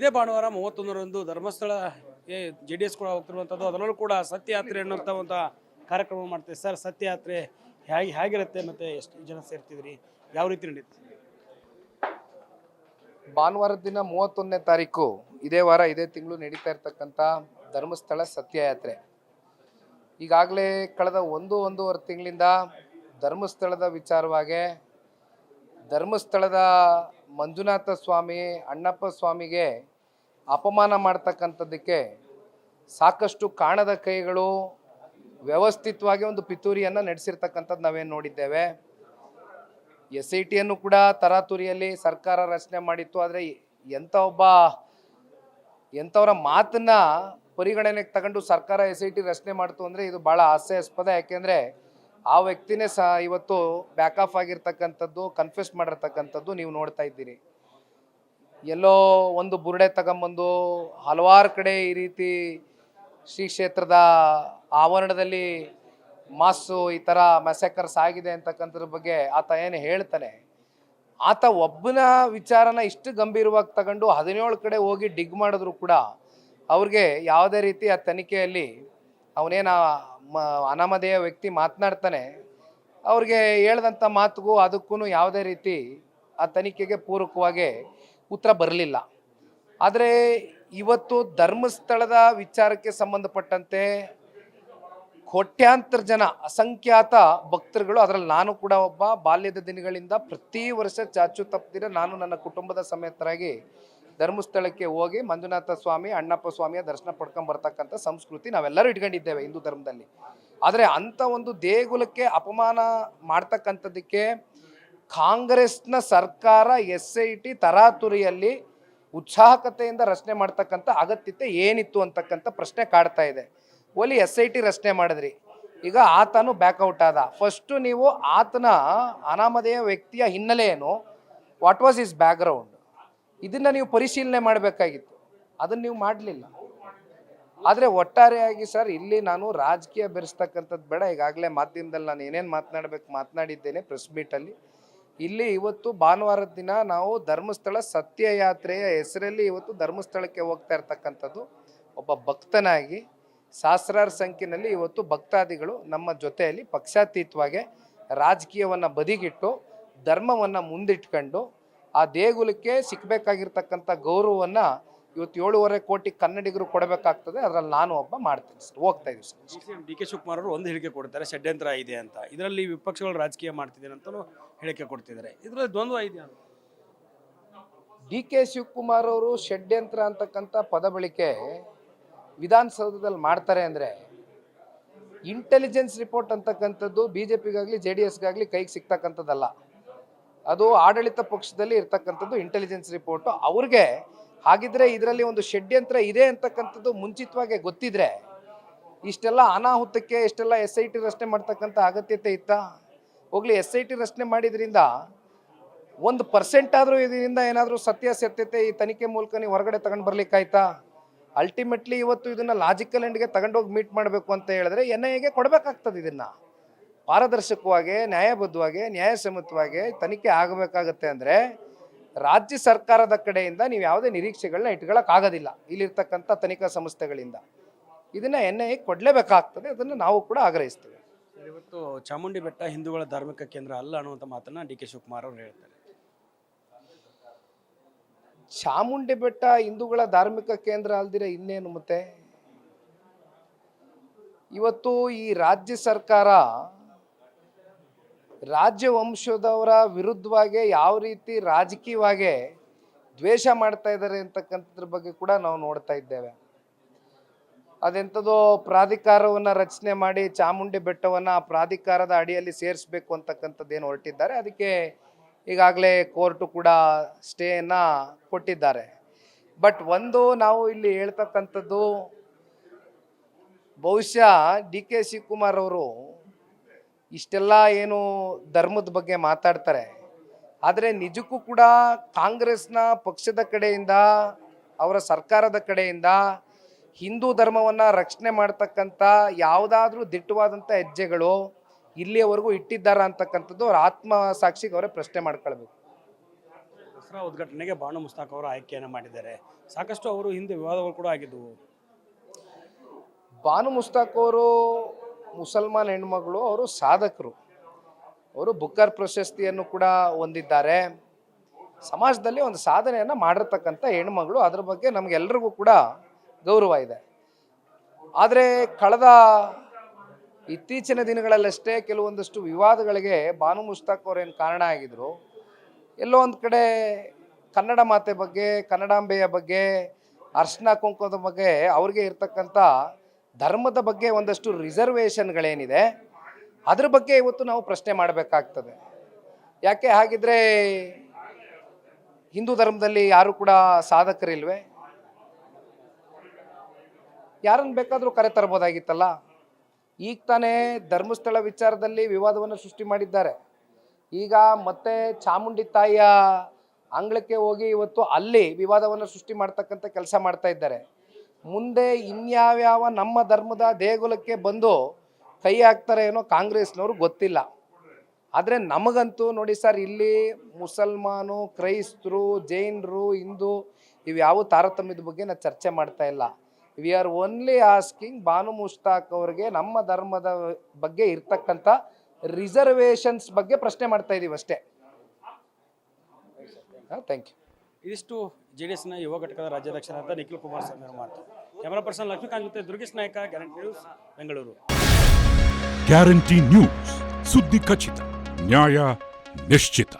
ಇದೇ ಭಾನುವಾರ 31ರಂದು ಧರ್ಮಸ್ಥಳ JDS ಕೂಡ ಹೋಗ್ತಿರುವಂಥದ್ದು. ಅದರಲ್ಲೂ ಕೂಡ ಸತ್ಯಯಾತ್ರೆ ಅನ್ನುವಂಥ ಒಂದು ಕಾರ್ಯಕ್ರಮ ಮಾಡ್ತೀವಿ ಸರ್. ಸತ್ಯಯಾತ್ರೆ ಹೇಗಿರುತ್ತೆ ಮತ್ತು ಎಷ್ಟು ಜನ ಸೇರ್ತಿದ್ರಿ, ಯಾವ ರೀತಿ ನಡೀತದೆ? ಭಾನುವಾರದ ದಿನ 31ನೇ ತಾರೀಕು ಇದೇ ವಾರ ಇದೇ ತಿಂಗಳು ನಡೀತಾ ಇರ್ತಕ್ಕಂಥ ಧರ್ಮಸ್ಥಳ ಸತ್ಯಯಾತ್ರೆ. ಈಗಾಗಲೇ ಕಳೆದ ಒಂದೂವರೆ ತಿಂಗಳಿಂದ ಧರ್ಮಸ್ಥಳದ ವಿಚಾರವಾಗಿ ಧರ್ಮಸ್ಥಳದ ಮಂಜುನಾಥ ಸ್ವಾಮಿ ಅಣ್ಣಪ್ಪ ಸ್ವಾಮಿಗೆ ಅಪಮಾನ ಮಾಡ್ತಕ್ಕಂಥದ್ದಕ್ಕೆ ಸಾಕಷ್ಟು ಕಾಣದ ಕೈಗಳು ವ್ಯವಸ್ಥಿತವಾಗಿ ಒಂದು ಪಿತೂರಿಯನ್ನು ನಡೆಸಿರ್ತಕ್ಕಂಥದ್ದು ನಾವೇನು ನೋಡಿದ್ದೇವೆ. SITಯನ್ನು ಕೂಡ ತರಾತುರಿಯಲ್ಲಿ ಸರ್ಕಾರ ರಚನೆ ಮಾಡಿತ್ತು. ಆದರೆ ಎಂಥವರ ಮಾತನ್ನ ಪರಿಗಣನೆಗೆ ತಗೊಂಡು ಸರ್ಕಾರ SIT ರಚನೆ ಮಾಡ್ತು ಅಂದರೆ ಇದು ಭಾಳ ಹಾಸ್ಯಾಸ್ಪದ. ಯಾಕೆಂದರೆ ಆ ವ್ಯಕ್ತಿನೇ ಇವತ್ತು ಬ್ಯಾಕ್ ಆಫ್ ಆಗಿರ್ತಕ್ಕಂಥದ್ದು, ಕನ್ಫೆಸ್ ಮಾಡಿರ್ತಕ್ಕಂಥದ್ದು ನೀವು ನೋಡ್ತಾ ಇದ್ದೀರಿ. ಎಲ್ಲೋ ಒಂದು ಬುರುಡೆ ತಗೊಂಬಂದು ಹಲವಾರು ಕಡೆ ಈ ರೀತಿ ಶ್ರೀ ಕ್ಷೇತ್ರದ ಆವರಣದಲ್ಲಿ ಮಾಸು ಈ ಥರ ಮೆಸೆಕರ್ಸ್ ಆಗಿದೆ ಅಂತಕ್ಕಂಥದ್ರ ಬಗ್ಗೆ ಆತ ಏನು ಹೇಳ್ತಾನೆ, ಆತ ಒಬ್ಬನ ವಿಚಾರನ ಇಷ್ಟು ಗಂಭೀರವಾಗಿ ತಗೊಂಡು 17 ಕಡೆ ಹೋಗಿ ಡಿಗ್ ಮಾಡಿದ್ರು ಕೂಡ ಅವ್ರಿಗೆ ಯಾವುದೇ ರೀತಿ ಆ ತನಿಖೆಯಲ್ಲಿ ಅವನೇನು ಅನಾಮಧೇಯ ವ್ಯಕ್ತಿ ಮಾತನಾಡ್ತಾನೆ ಅವ್ರಿಗೆ ಹೇಳ್ದಂಥ ಮಾತುಗೂ ಅದಕ್ಕೂ ಯಾವುದೇ ರೀತಿ ಆ ತನಿಖೆಗೆ ಪೂರಕವಾಗಿ ಉತ್ತರ ಬರಲಿಲ್ಲ. ಆದರೆ ಇವತ್ತು ಧರ್ಮಸ್ಥಳದ ವಿಚಾರಕ್ಕೆ ಸಂಬಂಧಪಟ್ಟಂತೆ ಕೋಟ್ಯಾಂತರ ಜನ ಅಸಂಖ್ಯಾತ ಭಕ್ತರುಗಳು, ಅದರಲ್ಲಿ ನಾನು ಕೂಡ ಒಬ್ಬ, ಬಾಲ್ಯದ ದಿನಗಳಿಂದ ಪ್ರತಿ ವರ್ಷ ಚಾಚು ತಪ್ಪದಿರ ನಾನು ನನ್ನ ಕುಟುಂಬದ ಸಮೇತರಾಗಿ ಧರ್ಮಸ್ಥಳಕ್ಕೆ ಹೋಗಿ ಮಂಜುನಾಥ ಸ್ವಾಮಿ ಅಣ್ಣಪ್ಪ ಸ್ವಾಮಿಯ ದರ್ಶನ ಪಡ್ಕೊಂಡು ಬರ್ತಕ್ಕಂಥ ಸಂಸ್ಕೃತಿ ನಾವೆಲ್ಲರೂ ಇಟ್ಕೊಂಡಿದ್ದೇವೆ ಹಿಂದೂ ಧರ್ಮದಲ್ಲಿ. ಆದರೆ ಅಂಥ ಒಂದು ದೇಗುಲಕ್ಕೆ ಅಪಮಾನ ಮಾಡ್ತಕ್ಕಂಥದ್ದಕ್ಕೆ ಕಾಂಗ್ರೆಸ್ನ ಸರ್ಕಾರ SIT ತರಾತುರಿಯಲ್ಲಿ ಉತ್ಸಾಹಕತೆಯಿಂದ ರಚನೆ ಮಾಡ್ತಕ್ಕಂಥ ಅಗತ್ಯತೆ ಏನಿತ್ತು ಅಂತಕ್ಕಂಥ ಪ್ರಶ್ನೆ ಕಾಡ್ತಾ ಇದೆ. ಓಲಿ SIT ರಚನೆ ಮಾಡಿದ್ರಿ, ಈಗ ಆತನು ಬ್ಯಾಕ್ಔಟ್ ಆದ. ಫಸ್ಟು ನೀವು ಆತನ ಅನಾಮಧೇಯ ವ್ಯಕ್ತಿಯ ಹಿನ್ನೆಲೆ ಏನು, ವಾಟ್ ವಾಸ್ ಹಿಸ್ ಬ್ಯಾಕ್ಗ್ರೌಂಡ್, ಇದನ್ನು ನೀವು ಪರಿಶೀಲನೆ ಮಾಡಬೇಕಾಗಿತ್ತು. ಅದನ್ನು ನೀವು ಮಾಡಲಿಲ್ಲ. ಆದರೆ ಒಟ್ಟಾರೆಯಾಗಿ ಸರ್, ಇಲ್ಲಿ ನಾನು ರಾಜಕೀಯ ಬೆರೆಸ್ತಕ್ಕಂಥದ್ದು ಬೇಡ. ಈಗಾಗಲೇ ಮಾಧ್ಯಮದಲ್ಲಿ ನಾನು ಏನೇನು ಮಾತನಾಡಿದ್ದೇನೆ ಪ್ರೆಸ್ ಮೀಟಲ್ಲಿ. ಇಲ್ಲಿ ಇವತ್ತು ಭಾನುವಾರದ ದಿನ ನಾವು ಧರ್ಮಸ್ಥಳ ಸತ್ಯಯಾತ್ರೆಯ ಹೆಸರಲ್ಲಿ ಇವತ್ತು ಧರ್ಮಸ್ಥಳಕ್ಕೆ ಹೋಗ್ತಾ ಇರ್ತಕ್ಕಂಥದ್ದು. ಒಬ್ಬ ಭಕ್ತನಾಗಿ ಸಹಸ್ರಾರು ಸಂಖ್ಯೆಯಲ್ಲಿ ಇವತ್ತು ಭಕ್ತಾದಿಗಳು ನಮ್ಮ ಜೊತೆಯಲ್ಲಿ ಪಕ್ಷಾತೀತವಾಗಿ ರಾಜಕೀಯವನ್ನು ಬದಿಗಿಟ್ಟು ಧರ್ಮವನ್ನು ಮುಂದಿಟ್ಕೊಂಡು ಆ ದೇಗುಲಕ್ಕೆ ಸಿಕ್ಕಬೇಕಾಗಿರ್ತಕ್ಕಂಥ ಗೌರವವನ್ನು ಇವತ್ತು 7.5 ಕೋಟಿ ಕನ್ನಡಿಗರು ಕೊಡಬೇಕಾಗ್ತದೆ. ಅದರಲ್ಲಿ ನಾನು ಒಬ್ಬ ಮಾಡ್ತೀನಿ ಸರ್, ಹೋಗ್ತಾ ಇದ್ದೀವಿ ಸರ್. DK ಶಿವಕುಮಾರ್ ಅವರು ಒಂದು ಹೇಳಿಕೆ ಕೊಡ್ತಾರೆ, ಷಡ್ಯಂತ್ರ ಇದೆ ಅಂತ. ಇದರಲ್ಲಿ ವಿಪಕ್ಷಗಳು ರಾಜಕೀಯ ಮಾಡ್ತಿದ್ದಾರೆ ಅಂತಲೂ ಹೇಳಿಕೆ ಕೊಡ್ತಿದ್ದಾರೆ. ಇದರಲ್ಲಿ ದ್ವಂದ್ವ ಇದೆಯಾ? DK ಶಿವಕುಮಾರ್ ಅವರು ಷಡ್ಯಂತ್ರ ಅಂತಕ್ಕಂಥ ಪದ ಬಳಕೆ ವಿಧಾನಸೌಧದಲ್ಲಿ ಮಾಡ್ತಾರೆ ಅಂದರೆ, ಇಂಟೆಲಿಜೆನ್ಸ್ ರಿಪೋರ್ಟ್ ಅಂತಕ್ಕಂಥದ್ದು BJPಗಾಗಲಿ JDSಗಾಗಲಿ ಕೈಗೆ ಸಿಗ್ತಕ್ಕಂಥದ್ದಲ್ಲ. ಅದು ಆಡಳಿತ ಪಕ್ಷದಲ್ಲಿ ಇರ್ತಕ್ಕಂಥದ್ದು ಇಂಟೆಲಿಜೆನ್ಸ್ ರಿಪೋರ್ಟು. ಅವ್ರಿಗೆ ಹಾಗಿದ್ರೆ ಇದರಲ್ಲಿ ಒಂದು ಷಡ್ಯಂತ್ರ ಇದೆ ಅಂತಕ್ಕಂಥದ್ದು ಮುಂಚಿತವಾಗಿ ಗೊತ್ತಿದ್ರೆ ಇಷ್ಟೆಲ್ಲ ಅನಾಹುತಕ್ಕೆ ಇಷ್ಟೆಲ್ಲ SIT ರಚನೆ ಮಾಡ್ತಕ್ಕಂಥ ಅಗತ್ಯತೆ ಇತ್ತಾ? ಹೋಗ್ಲಿ, SIT ರಚನೆ ಮಾಡಿದ್ರಿಂದ 1% ಆದರೂ ಇದರಿಂದ ಏನಾದರೂ ಸತ್ಯಾಸತ್ಯತೆ ಈ ತನಿಖೆ ಮೂಲಕ ನೀವು ಹೊರಗಡೆ ತಗೊಂಡು ಬರ್ಲಿಕ್ಕಾಯ್ತಾ? ಅಲ್ಟಿಮೇಟ್ಲಿ ಇವತ್ತು ಇದನ್ನು ಲಾಜಿಕಲ್ ಎಂಡ್ಗೆ ತಗೊಂಡೋಗಿ ಮೀಟ್ ಮಾಡಬೇಕು ಅಂತ ಹೇಳಿದ್ರೆ NIAಗೆ ಕೊಡಬೇಕಾಗ್ತದೆ. ಇದನ್ನು ಪಾರದರ್ಶಕವಾಗಿ, ನ್ಯಾಯಬದ್ಧವಾಗಿ, ನ್ಯಾಯಸಮ್ಮತವಾಗಿ ತನಿಖೆ ಆಗಬೇಕಾಗತ್ತೆ. ಅಂದರೆ ರಾಜ್ಯ ಸರ್ಕಾರದ ಕಡೆಯಿಂದ ನೀವು ಯಾವುದೇ ನಿರೀಕ್ಷೆಗಳನ್ನ ಇಟ್ಕೊಳ್ಳೋಕ್ಕಾಗೋದಿಲ್ಲ. ಇಲ್ಲಿರ್ತಕ್ಕಂಥ ತನಿಖಾ ಸಂಸ್ಥೆಗಳಿಂದ ಇದನ್ನು NIA ಕೊಡಲೇಬೇಕಾಗ್ತದೆ. ಅದನ್ನು ನಾವು ಕೂಡ ಆಗ್ರಹಿಸ್ತೇವೆ. ಇವತ್ತು ಚಾಮುಂಡಿ ಬೆಟ್ಟ ಹಿಂದೂಗಳ ಧಾರ್ಮಿಕ ಕೇಂದ್ರ ಅಲ್ಲ ಅನ್ನುವಂಥ ಮಾತನ್ನು DK ಶಿವಕುಮಾರ್ ಅವರು ಹೇಳ್ತಾರೆ. ಚಾಮುಂಡಿ ಬೆಟ್ಟ ಹಿಂದೂಗಳ ಧಾರ್ಮಿಕ ಕೇಂದ್ರ ಅಲ್ದಿರ ಇನ್ನೇನು? ಮತ್ತೆ ಇವತ್ತು ಈ ರಾಜ್ಯ ಸರ್ಕಾರ ರಾಜ್ಯ ವಂಶದವರ ವಿರುದ್ಧವಾಗಿ ಯಾವ ರೀತಿ ರಾಜಕೀಯವಾಗಿ ದ್ವೇಷ ಮಾಡ್ತಾ ಇದ್ದಾರೆ ಅಂತಕ್ಕಂಥದ್ರ ಬಗ್ಗೆ ಕೂಡ ನಾವು ನೋಡ್ತಾ ಇದ್ದೇವೆ. ಅದೆಂಥದೋ ಪ್ರಾಧಿಕಾರವನ್ನು ರಚನೆ ಮಾಡಿ ಚಾಮುಂಡಿ ಬೆಟ್ಟವನ್ನು ಆ ಪ್ರಾಧಿಕಾರದ ಅಡಿಯಲ್ಲಿ ಸೇರಿಸಬೇಕು ಅಂತಕ್ಕಂಥದ್ದೇನು ಹೊರಟಿದ್ದಾರೆ. ಅದಕ್ಕೆ ಈಗಾಗಲೇ ಕೋರ್ಟು ಕೂಡ ಸ್ಟೇಯನ್ನು ಕೊಟ್ಟಿದ್ದಾರೆ. ಬಟ್ ಒಂದು ನಾವು ಇಲ್ಲಿ ಹೇಳ್ತಕ್ಕಂಥದ್ದು, ಬಹುಶಃ DK ಶಿವಕುಮಾರ್ ಅವರು ಇಷ್ಟೆಲ್ಲ ಏನು ಧರ್ಮದ ಬಗ್ಗೆ ಮಾತಾಡ್ತಾರೆ, ಆದರೆ ನಿಜಕ್ಕೂ ಕೂಡ ಕಾಂಗ್ರೆಸ್ನ ಪಕ್ಷದ ಕಡೆಯಿಂದ, ಅವರ ಸರ್ಕಾರದ ಕಡೆಯಿಂದ ಹಿಂದೂ ಧರ್ಮವನ್ನು ರಕ್ಷಣೆ ಮಾಡ್ತಕ್ಕಂಥ ಯಾವುದಾದ್ರೂ ದಿಟ್ಟವಾದಂಥ ಹೆಜ್ಜೆಗಳು ಇಲ್ಲಿಯವರೆಗೂ ಇಟ್ಟಿದ್ದಾರಾ ಅಂತಕ್ಕಂಥದ್ದು ಅವ್ರ ಆತ್ಮ ಸಾಕ್ಷಿಗೆ ಅವರೇ ಪ್ರಶ್ನೆ ಮಾಡ್ಕೊಳ್ಬೇಕು. ದಸರಾ ಉದ್ಘಾಟನೆಗೆ ಬಾನು ಮುಸ್ತಾಕ್ ಅವರು ಆಯ್ಕೆಯನ್ನು ಮಾಡಿದ್ದಾರೆ. ಸಾಕಷ್ಟು ಅವರು ಹಿಂದೆ ವಿವಾದಗಳು ಕೂಡ ಆಗಿದ್ದವು. ಬಾನು ಮುಸ್ತಾಕ್ ಅವರು ಮುಸಲ್ಮಾನ್ ಹೆಣ್ಮಗಳು, ಅವರು ಸಾಧಕರು, ಅವರು ಬುಕ್ಕರ್ ಪ್ರಶಸ್ತಿಯನ್ನು ಕೂಡ ಹೊಂದಿದ್ದಾರೆ. ಸಮಾಜದಲ್ಲಿ ಒಂದು ಸಾಧನೆಯನ್ನು ಮಾಡಿರ್ತಕ್ಕಂಥ ಹೆಣ್ಮಗಳು, ಅದ್ರ ಬಗ್ಗೆ ನಮಗೆಲ್ಲರಿಗೂ ಕೂಡ ಗೌರವ ಇದೆ. ಆದರೆ ಕಳೆದ ಇತ್ತೀಚಿನ ದಿನಗಳಲ್ಲಷ್ಟೇ ಕೆಲವೊಂದಷ್ಟು ವಿವಾದಗಳಿಗೆ ಬಾನು ಮುಸ್ತಾಕ್ ಅವರೇನು ಕಾರಣ ಆಗಿದ್ರು. ಎಲ್ಲೋ ಒಂದು ಕಡೆ ಕನ್ನಡ ಮಾತೆ ಬಗ್ಗೆ, ಕನ್ನಡಾಂಬೆಯ ಬಗ್ಗೆ, ಅರ್ಶಿನ ಕುಂಕುಮದ ಬಗ್ಗೆ, ಅವ್ರಿಗೆ ಇರ್ತಕ್ಕಂಥ ಧರ್ಮದ ಬಗ್ಗೆ ಒಂದಷ್ಟು ರಿಸರ್ವೇಷನ್ಗಳೇನಿದೆ ಅದ್ರ ಬಗ್ಗೆ ಇವತ್ತು ನಾವು ಪ್ರಶ್ನೆ ಮಾಡಬೇಕಾಗ್ತದೆ. ಯಾಕೆ ಹಾಗಿದ್ರೆ ಹಿಂದೂ ಧರ್ಮದಲ್ಲಿ ಯಾರು ಕೂಡ ಸಾಧಕರಿಲ್ವೇ? ಯಾರನ್ನು ಬೇಕಾದರೂ ಕರೆತರ್ಬೋದಾಗಿತ್ತಲ್ಲ. ಈಗ ತಾನೇ ಧರ್ಮಸ್ಥಳ ವಿಚಾರದಲ್ಲಿ ವಿವಾದವನ್ನು ಸೃಷ್ಟಿ ಮಾಡಿದ್ದಾರೆ. ಈಗ ಮತ್ತೆ ಚಾಮುಂಡಿ ತಾಯಿಯ ಅಂಗಳಕ್ಕೆ ಹೋಗಿ ಇವತ್ತು ಅಲ್ಲಿ ವಿವಾದವನ್ನು ಸೃಷ್ಟಿ ಮಾಡ್ತಕ್ಕಂಥ ಕೆಲಸ ಮಾಡ್ತಾ ಇದ್ದಾರೆ. ಮುಂದೆ ಇನ್ಯಾವ್ಯಾವ ನಮ್ಮ ಧರ್ಮದ ದೇಗುಲಕ್ಕೆ ಬಂದು ಕೈ ಹಾಕ್ತಾರೆ ಏನೋ ಕಾಂಗ್ರೆಸ್ನವರು ಗೊತ್ತಿಲ್ಲ. ಆದರೆ ನಮಗಂತೂ ನೋಡಿ ಸರ್, ಇಲ್ಲಿ ಮುಸಲ್ಮಾನು, ಕ್ರೈಸ್ತರು, ಜೈನರು, ಹಿಂದೂ ಇವ್ಯಾವ ತಾರತಮ್ಯದ ಬಗ್ಗೆ ನಾವು ಚರ್ಚೆ ಮಾಡ್ತಾ ಇಲ್ಲ. We are only asking Banu Mushtaq ಅವರಿಗೆ ನಮ್ಮ ಧರ್ಮದ ಬಗ್ಗೆ ಇರ್ತಕ್ಕಂಥ ರಿಸರ್ವೇಷನ್ಸ್ ಬಗ್ಗೆ ಪ್ರಶ್ನೆ ಮಾಡ್ತಾ ಇದ್ದೀವಿ ಅಷ್ಟೇ. Thank you. ಇದಿಷ್ಟು JDSನ ಯುವ ಘಟಕದ ರಾಜ್ಯಾಧ್ಯಕ್ಷರಾದ ನಿಖಿಲ್ ಕುಮಾರಸ್ವಾಮಿ ಅವರ ಮಾತು. ಕ್ಯಾಮರಾ ಪರ್ಸನ್ ಲಕ್ಷ್ಮೀಕಾಂತ್ ಜೊತೆ ದುರ್ಗೇಶ್ ನಾಯಕ, guarantee news, Bengaluru. Guarantee news, ಸುದ್ದಿ ಖಚಿತ, ನ್ಯಾಯ ನಿಶ್ಚಿತ.